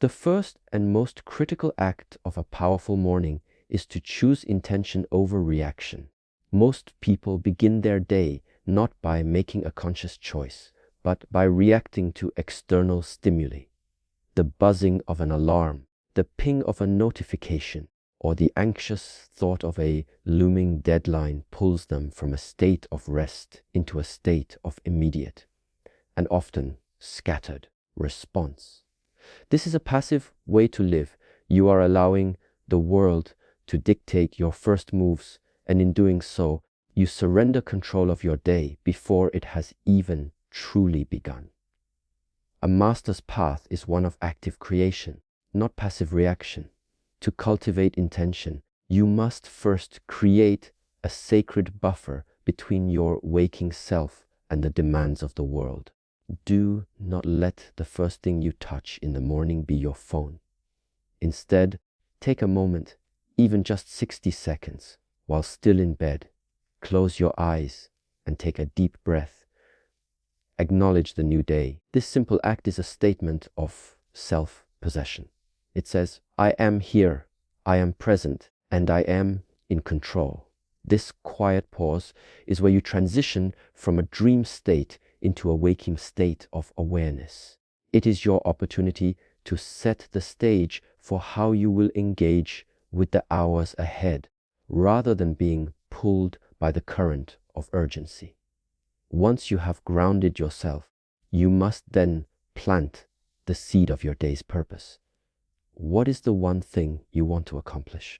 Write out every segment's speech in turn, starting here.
The first and most critical act of a powerful morning is to choose intention over reaction. Most people begin their day not by making a conscious choice, but by reacting to external stimuli. The buzzing of an alarm, the ping of a notification, or the anxious thought of a looming deadline pulls them from a state of rest into a state of immediate, and often scattered, response. This is a passive way to live. You are allowing the world to dictate your first moves, and in doing so, you surrender control of your day before it has even truly begun. A master's path is one of active creation, not passive reaction. To cultivate intention, you must first create a sacred buffer between your waking self and the demands of the world. Do not let the first thing you touch in the morning be your phone. Instead, take a moment, even just 60 seconds, while still in bed. Close your eyes and take a deep breath. Acknowledge the new day. This simple act is a statement of self-possession. It says, I am here, I am present, and I am in control. This quiet pause is where you transition from a dream state into a waking state of awareness. It is your opportunity to set the stage for how you will engage with the hours ahead, rather than being pulled by the current of urgency. Once you have grounded yourself, you must then plant the seed of your day's purpose. What is the one thing you want to accomplish?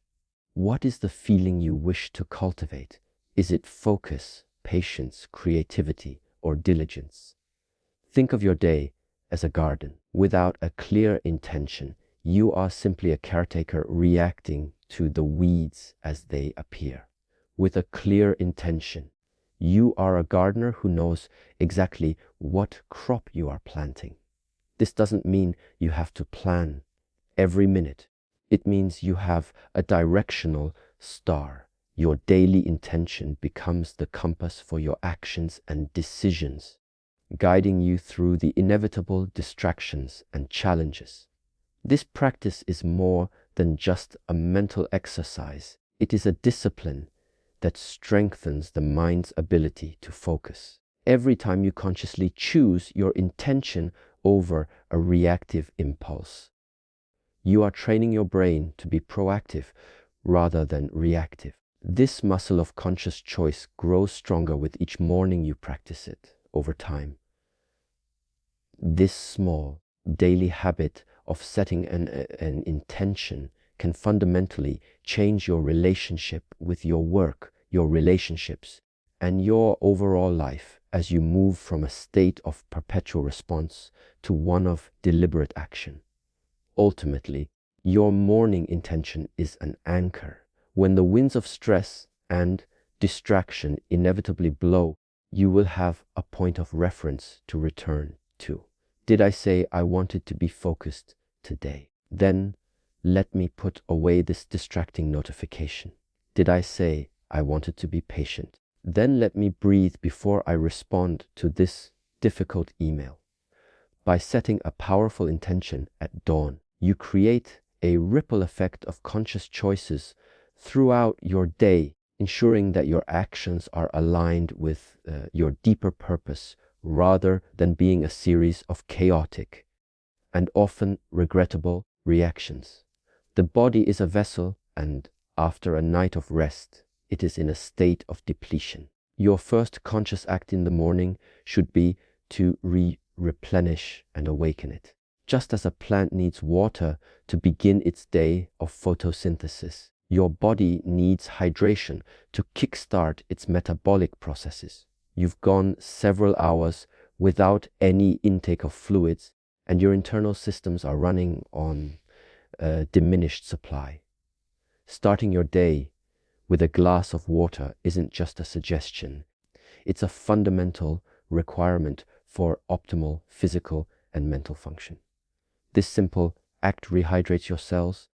What is the feeling you wish to cultivate? Is it focus, patience, creativity, or diligence? Think of your day as a garden. Without a clear intention, you are simply a caretaker reacting to the weeds as they appear. With a clear intention, you are a gardener who knows exactly what crop you are planting. This doesn't mean you have to plan every minute. It means you have a directional star. Your daily intention becomes the compass for your actions and decisions, guiding you through the inevitable distractions and challenges. This practice is more than just a mental exercise. It is a discipline that strengthens the mind's ability to focus. Every time you consciously choose your intention over a reactive impulse, you are training your brain to be proactive rather than reactive. This muscle of conscious choice grows stronger with each morning you practice it over time. This small daily habit of setting an intention can fundamentally change your relationship with your work, your relationships, and your overall life as you move from a state of perpetual response to one of deliberate action. Ultimately, your morning intention is an anchor. When the winds of stress and distraction inevitably blow, you will have a point of reference to return to. Did I say I wanted to be focused today? Then let me put away this distracting notification. Did I say I wanted to be patient? Then let me breathe before I respond to this difficult email. By setting a powerful intention at dawn, you create a ripple effect of conscious choices throughout your day, ensuring that your actions are aligned with your deeper purpose rather than being a series of chaotic and often regrettable reactions. The body is a vessel, and after a night of rest, it is in a state of depletion. Your first conscious act in the morning should be to replenish and awaken it. Just as a plant needs water to begin its day of photosynthesis, your body needs hydration to kickstart its metabolic processes. You've gone several hours without any intake of fluids, and your internal systems are running on a diminished supply. Starting your day with a glass of water isn't just a suggestion. It's a fundamental requirement for optimal physical and mental function. This simple act rehydrates your cells,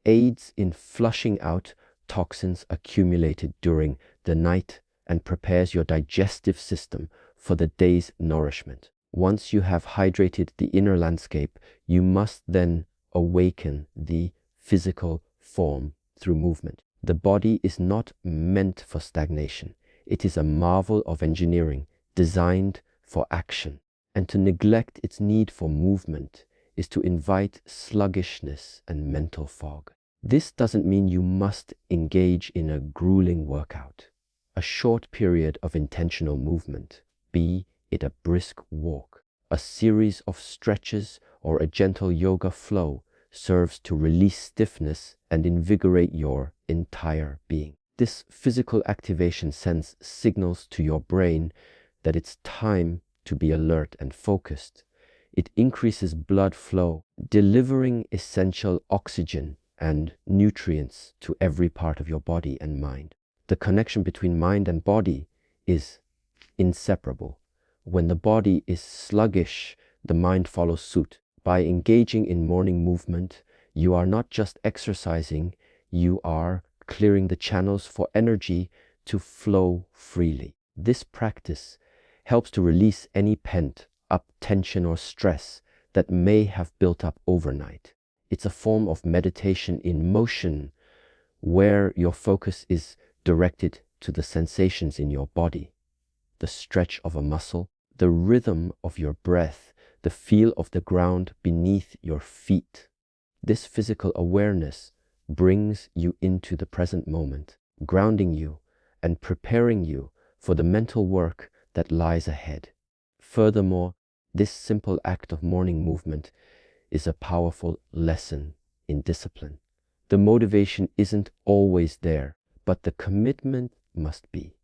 aids in flushing out toxins accumulated during the night, and prepares your digestive system for the day's nourishment. Once you have hydrated the inner landscape, you must then awaken the physical form through movement. The body is not meant for stagnation. It is a marvel of engineering designed for action. And to neglect its need for movement is to invite sluggishness and mental fog. This doesn't mean you must engage in a grueling workout. A short period of intentional movement, be it a brisk walk, a series of stretches, or a gentle yoga flow, serves to release stiffness and invigorate your entire being. This physical activation sends signals to your brain that it's time to be alert and focused. It increases blood flow, delivering essential oxygen and nutrients to every part of your body and mind. The connection between mind and body is inseparable. When the body is sluggish, the mind follows suit. By engaging in morning movement, you are not just exercising, you are clearing the channels for energy to flow freely. This practice helps to release any pent-up tension or stress that may have built up overnight. It's a form of meditation in motion, where your focus is directed to the sensations in your body, the stretch of a muscle, the rhythm of your breath, the feel of the ground beneath your feet. This physical awareness brings you into the present moment, grounding you and preparing you for the mental work that lies ahead. Furthermore, this simple act of morning movement is a powerful lesson in discipline. The motivation isn't always there, but the commitment must be.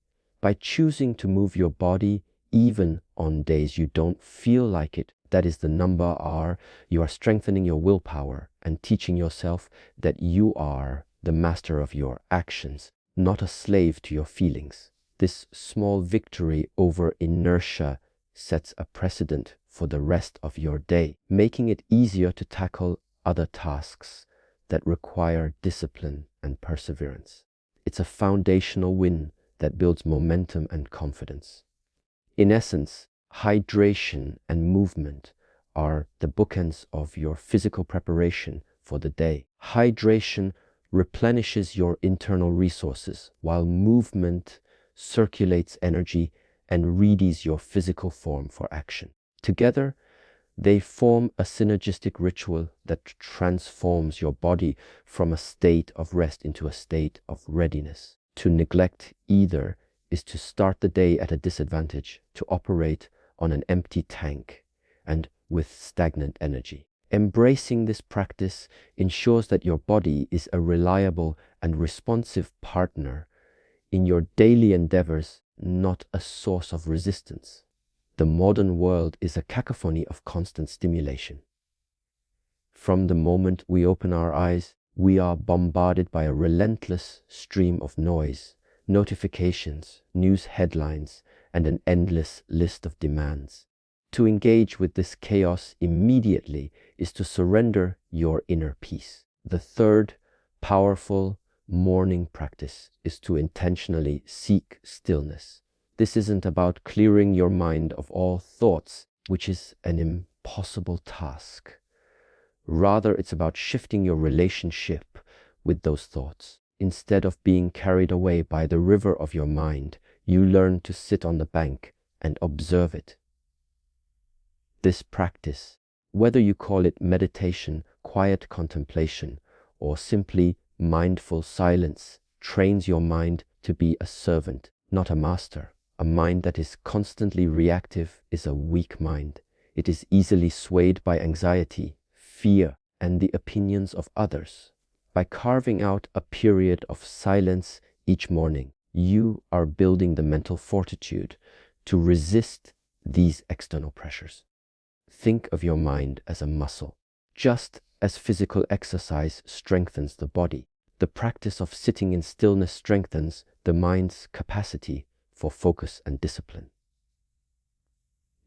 By choosing to move your body even on days you don't feel like it, that is the number R, you are strengthening your willpower and teaching yourself that you are the master of your actions, not a slave to your feelings. This small victory over inertia sets a precedent for the rest of your day, making it easier to tackle other tasks that require discipline and perseverance. It's a foundational win that builds momentum and confidence. In essence, hydration and movement are the bookends of your physical preparation for the day. Hydration replenishes your internal resources, while movement circulates energy and readies your physical form for action. Together, they form a synergistic ritual that transforms your body from a state of rest into a state of readiness. To neglect either is to start the day at a disadvantage, to operate on an empty tank and with stagnant energy. Embracing this practice ensures that your body is a reliable and responsive partner in your daily endeavors, not a source of resistance. The modern world is a cacophony of constant stimulation. From the moment we open our eyes, we are bombarded by a relentless stream of noise, notifications, news headlines, and an endless list of demands. To engage with this chaos immediately is to surrender your inner peace. The third powerful morning practice is to intentionally seek stillness. This isn't about clearing your mind of all thoughts, which is an impossible task. Rather, it's about shifting your relationship with those thoughts. Instead of being carried away by the river of your mind, you learn to sit on the bank and observe it. This practice, whether you call it meditation, quiet contemplation, or simply mindful silence, trains your mind to be a servant, not a master. A mind that is constantly reactive is a weak mind. It is easily swayed by anxiety, fear, and the opinions of others. By carving out a period of silence each morning, you are building the mental fortitude to resist these external pressures. Think of your mind as a muscle. Just as physical exercise strengthens the body, the practice of sitting in stillness strengthens the mind's capacity for focus and discipline.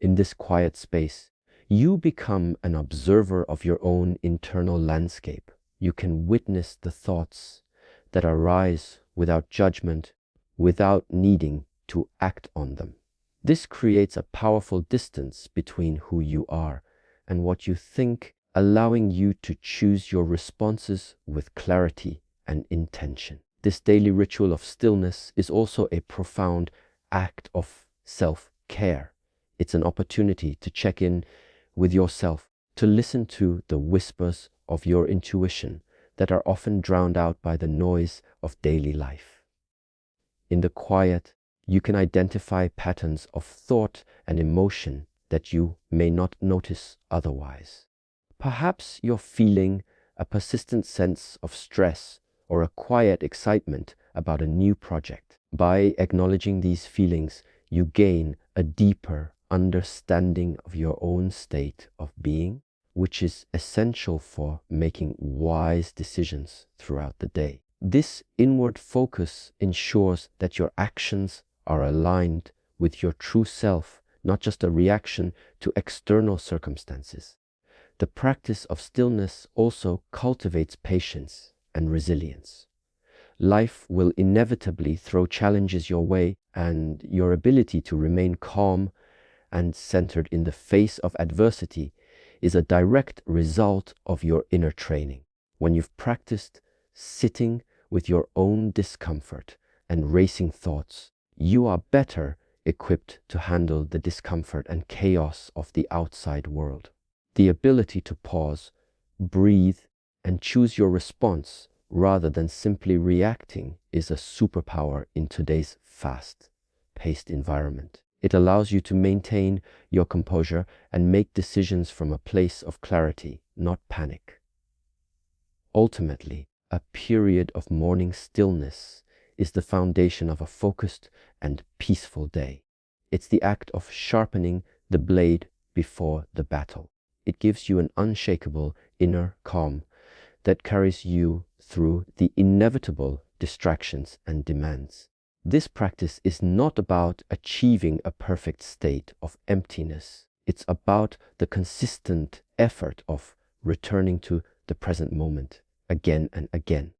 In this quiet space, you become an observer of your own internal landscape. You can witness the thoughts that arise without judgment, without needing to act on them. This creates a powerful distance between who you are and what you think allowing you to choose your responses with clarity and intention. This daily ritual of stillness is also a profound act of self-care. It's an opportunity to check in with yourself, to listen to the whispers of your intuition that are often drowned out by the noise of daily life. In the quiet, you can identify patterns of thought and emotion that you may not notice otherwise. Perhaps you're feeling a persistent sense of stress or a quiet excitement about a new project. By acknowledging these feelings, you gain a deeper understanding of your own state of being, which is essential for making wise decisions throughout the day. This inward focus ensures that your actions are aligned with your true self, not just a reaction to external circumstances. The practice of stillness also cultivates patience and resilience. Life will inevitably throw challenges your way, and your ability to remain calm and centered in the face of adversity is a direct result of your inner training. When you've practiced sitting with your own discomfort and racing thoughts, you are better equipped to handle the discomfort and chaos of the outside world. The ability to pause, breathe, and choose your response rather than simply reacting is a superpower in today's fast-paced environment. It allows you to maintain your composure and make decisions from a place of clarity, not panic. Ultimately, a period of morning stillness is the foundation of a focused and peaceful day. It's the act of sharpening the blade before the battle. It gives you an unshakable inner calm that carries you through the inevitable distractions and demands. This practice is not about achieving a perfect state of emptiness. It's about the consistent effort of returning to the present moment again and again.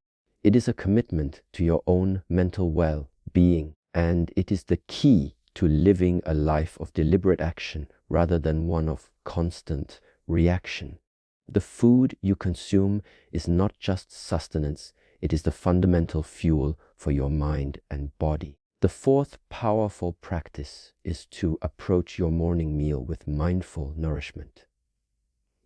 It is a commitment to your own mental well-being, and it is the key to living a life of deliberate action rather than one of constant reaction. The food you consume is not just sustenance, it is the fundamental fuel for your mind and body. The fourth powerful practice is to approach your morning meal with mindful nourishment.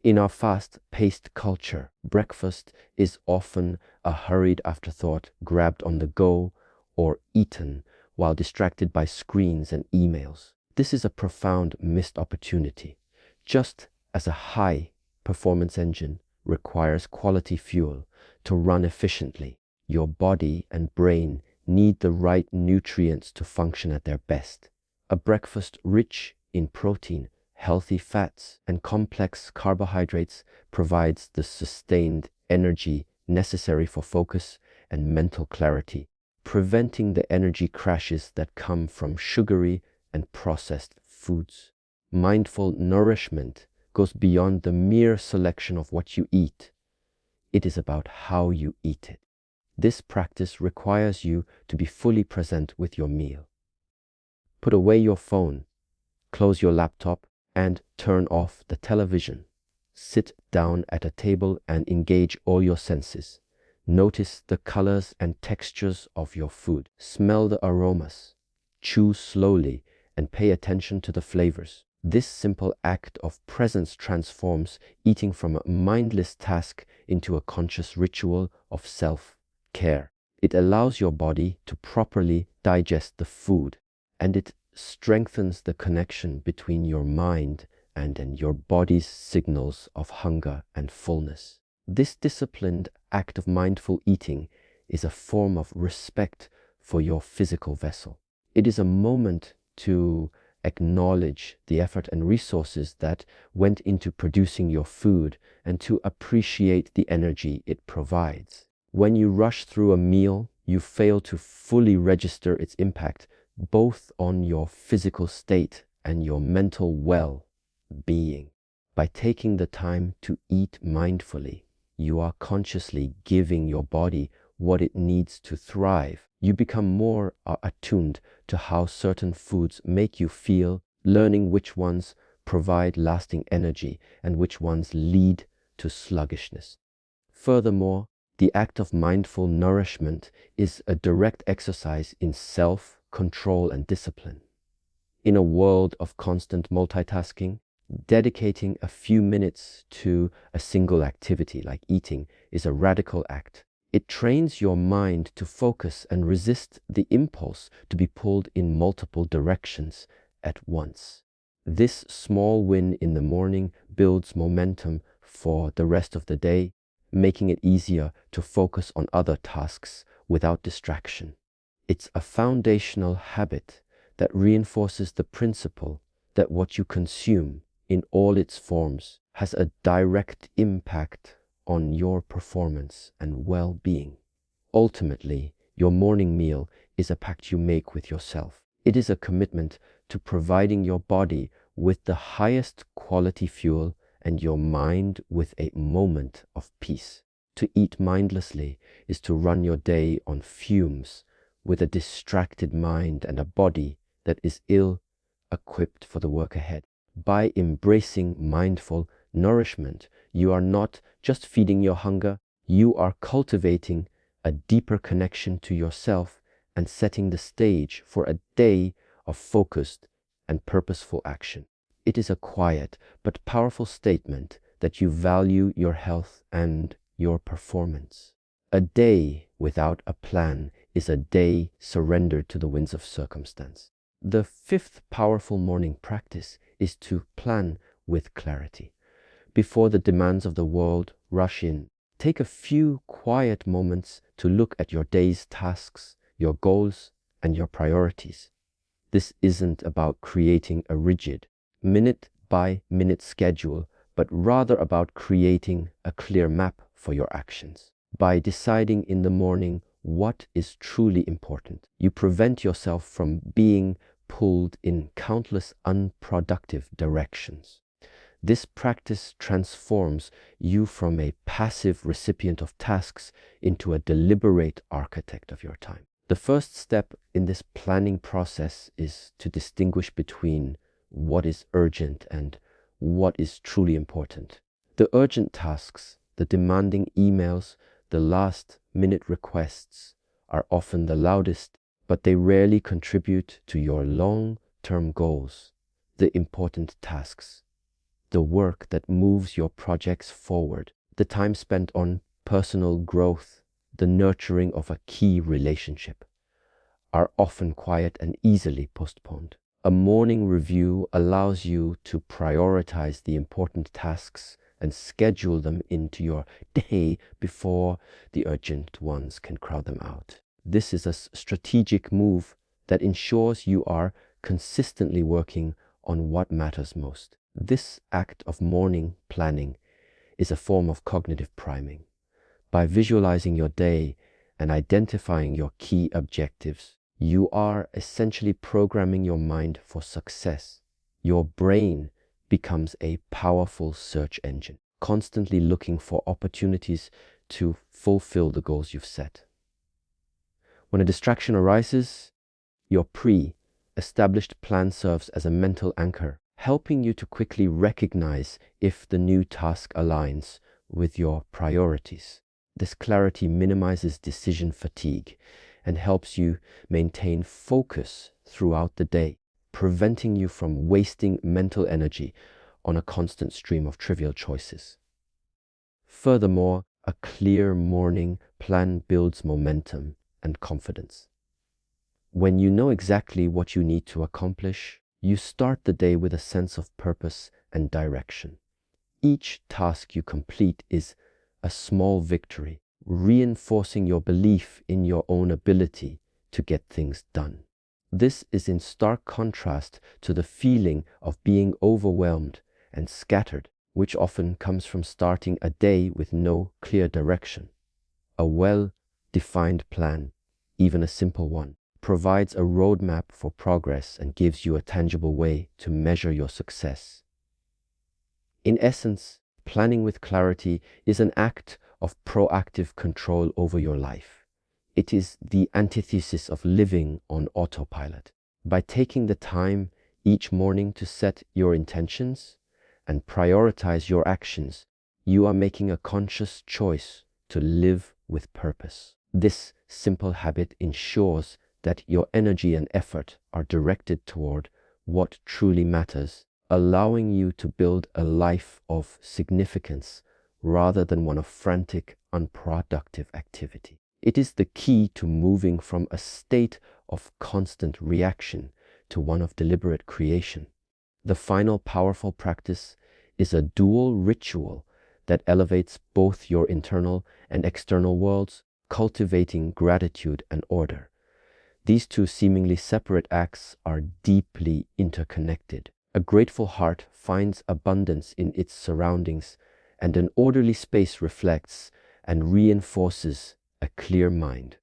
In our fast-paced culture, breakfast is often a hurried afterthought grabbed on the go or eaten while distracted by screens and emails. This is a profound missed opportunity. Just as a high-performance engine requires quality fuel to run efficiently, your body and brain need the right nutrients to function at their best. A breakfast rich in protein, healthy fats, and complex carbohydrates provides the sustained energy necessary for focus and mental clarity, preventing the energy crashes that come from sugary and processed foods. Mindful nourishment goes beyond the mere selection of what you eat. It is about how you eat it. This practice requires you to be fully present with your meal. Put away your phone, close your laptop, and turn off the television. Sit down at a table and engage all your senses. Notice the colors and textures of your food. Smell the aromas. Chew slowly and pay attention to the flavors. This simple act of presence transforms eating from a mindless task into a conscious ritual of self-care. It allows your body to properly digest the food, and it strengthens the connection between your mind and your body's signals of hunger and fullness. This disciplined act of mindful eating is a form of respect for your physical vessel. It is a moment to acknowledge the effort and resources that went into producing your food and to appreciate the energy it provides. When you rush through a meal, you fail to fully register its impact both on your physical state and your mental well-being. By taking the time to eat mindfully, you are consciously giving your body what it needs to thrive. You become more attuned to how certain foods make you feel, learning which ones provide lasting energy and which ones lead to sluggishness. Furthermore, the act of mindful nourishment is a direct exercise in self-control and discipline. In a world of constant multitasking, dedicating a few minutes to a single activity like eating is a radical act. It trains your mind to focus and resist the impulse to be pulled in multiple directions at once. This small win in the morning builds momentum for the rest of the day, making it easier to focus on other tasks without distraction. It's a foundational habit that reinforces the principle that what you consume in all its forms has a direct impact on your performance and well-being. Ultimately, your morning meal is a pact you make with yourself. It is a commitment to providing your body with the highest quality fuel and your mind with a moment of peace. To eat mindlessly is to run your day on fumes with a distracted mind and a body that is ill-equipped for the work ahead. By embracing mindful nourishment, you are not just feeding your hunger, you are cultivating a deeper connection to yourself and setting the stage for a day of focused and purposeful action. It is a quiet but powerful statement that you value your health and your performance. A day without a plan is a day surrendered to the winds of circumstance. The fifth powerful morning practice is to plan with clarity. Before the demands of the world rush in, take a few quiet moments to look at your day's tasks, your goals, and your priorities. This isn't about creating a rigid, minute-by-minute schedule, but rather about creating a clear map for your actions. By deciding in the morning what is truly important, you prevent yourself from being pulled in countless unproductive directions. This practice transforms you from a passive recipient of tasks into a deliberate architect of your time. The first step in this planning process is to distinguish between what is urgent and what is truly important. The urgent tasks, the demanding emails, the last-minute requests are often the loudest, but they rarely contribute to your long-term goals. The important tasks, the work that moves your projects forward, the time spent on personal growth, the nurturing of a key relationship, are often quiet and easily postponed. A morning review allows you to prioritize the important tasks and schedule them into your day before the urgent ones can crowd them out. This is a strategic move that ensures you are consistently working on what matters most. This act of morning planning is a form of cognitive priming. By visualizing your day and identifying your key objectives, you are essentially programming your mind for success. Your brain becomes a powerful search engine, constantly looking for opportunities to fulfill the goals you've set. When a distraction arises, your pre-established plan serves as a mental anchor, helping you to quickly recognize if the new task aligns with your priorities. This clarity minimizes decision fatigue and helps you maintain focus throughout the day, preventing you from wasting mental energy on a constant stream of trivial choices. Furthermore, a clear morning plan builds momentum and confidence. When you know exactly what you need to accomplish, you start the day with a sense of purpose and direction. Each task you complete is a small victory, reinforcing your belief in your own ability to get things done. This is in stark contrast to the feeling of being overwhelmed and scattered, which often comes from starting a day with no clear direction. A well-defined plan, even a simple one, provides a roadmap for progress and gives you a tangible way to measure your success. In essence, planning with clarity is an act of proactive control over your life. It is the antithesis of living on autopilot. By taking the time each morning to set your intentions and prioritize your actions, You are making a conscious choice to live with purpose. This simple habit ensures that your energy and effort are directed toward what truly matters, allowing you to build a life of significance rather than one of frantic, unproductive activity. It is the key to moving from a state of constant reaction to one of deliberate creation. The final powerful practice is a dual ritual that elevates both your internal and external worlds, cultivating gratitude and order. These two seemingly separate acts are deeply interconnected. A grateful heart finds abundance in its surroundings, and an orderly space reflects and reinforces a clear mind.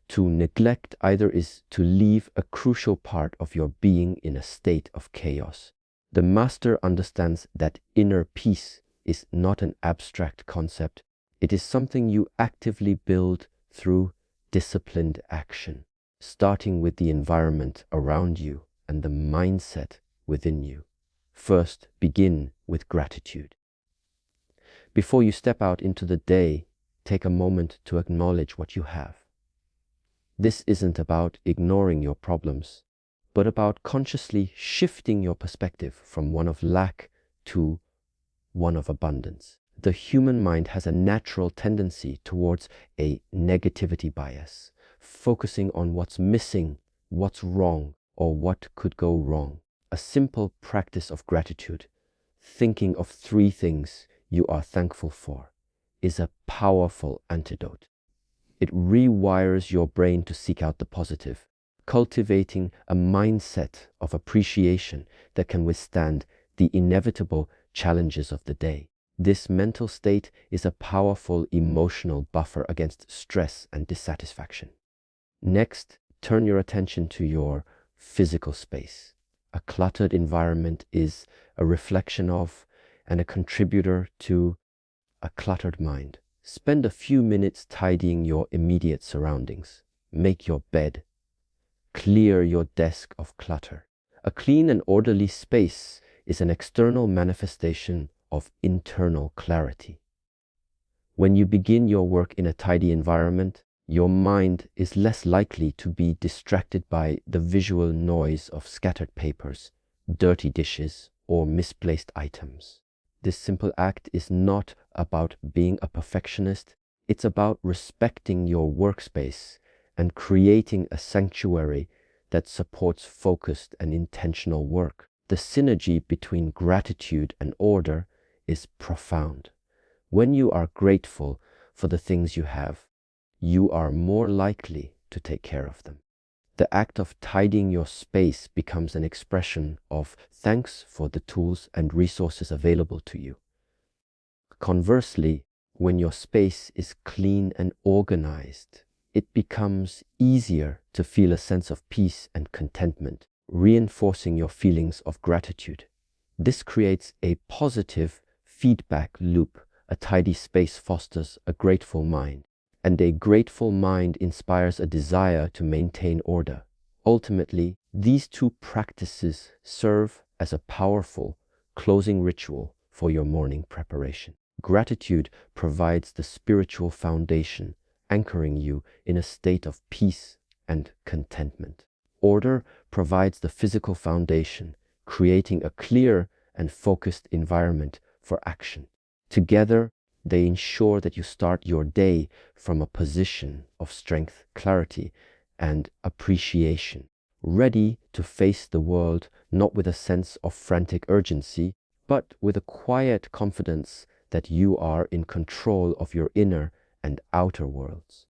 To neglect either is to leave a crucial part of your being in a state of chaos. The master understands that inner peace is not an abstract concept. It is something you actively build through disciplined action, starting with the environment around you and the mindset within you. First, begin with gratitude. Before you step out into the day, take a moment to acknowledge what you have. This isn't about ignoring your problems, but about consciously shifting your perspective from one of lack to one of abundance. The human mind has a natural tendency towards a negativity bias, focusing on what's missing, what's wrong, or what could go wrong. A simple practice of gratitude, thinking of 3 things you are thankful for, is a powerful antidote. It rewires your brain to seek out the positive, cultivating a mindset of appreciation that can withstand the inevitable challenges of the day. This mental state is a powerful emotional buffer against stress and dissatisfaction. Next, turn your attention to your physical space. A cluttered environment is a reflection of and a contributor to a cluttered mind. Spend a few minutes tidying your immediate surroundings. Make your bed. Clear your desk of clutter. A clean and orderly space is an external manifestation of internal clarity. When you begin your work in a tidy environment, your mind is less likely to be distracted by the visual noise of scattered papers, dirty dishes, or misplaced items. This simple act is not about being a perfectionist. It's about respecting your workspace and creating a sanctuary that supports focused and intentional work. The synergy between gratitude and order is profound. When you are grateful for the things you have, you are more likely to take care of them. The act of tidying your space becomes an expression of thanks for the tools and resources available to you. Conversely, when your space is clean and organized, it becomes easier to feel a sense of peace and contentment, reinforcing your feelings of gratitude. This creates a positive feedback loop. A tidy space fosters a grateful mind, and a grateful mind inspires a desire to maintain order. Ultimately, these 2 practices serve as a powerful closing ritual for your morning preparation. Gratitude provides the spiritual foundation, anchoring you in a state of peace and contentment. Order provides the physical foundation, creating a clear and focused environment for action. Together, they ensure that you start your day from a position of strength, clarity, and appreciation, ready to face the world not with a sense of frantic urgency, but with a quiet confidence that you are in control of your inner and outer worlds.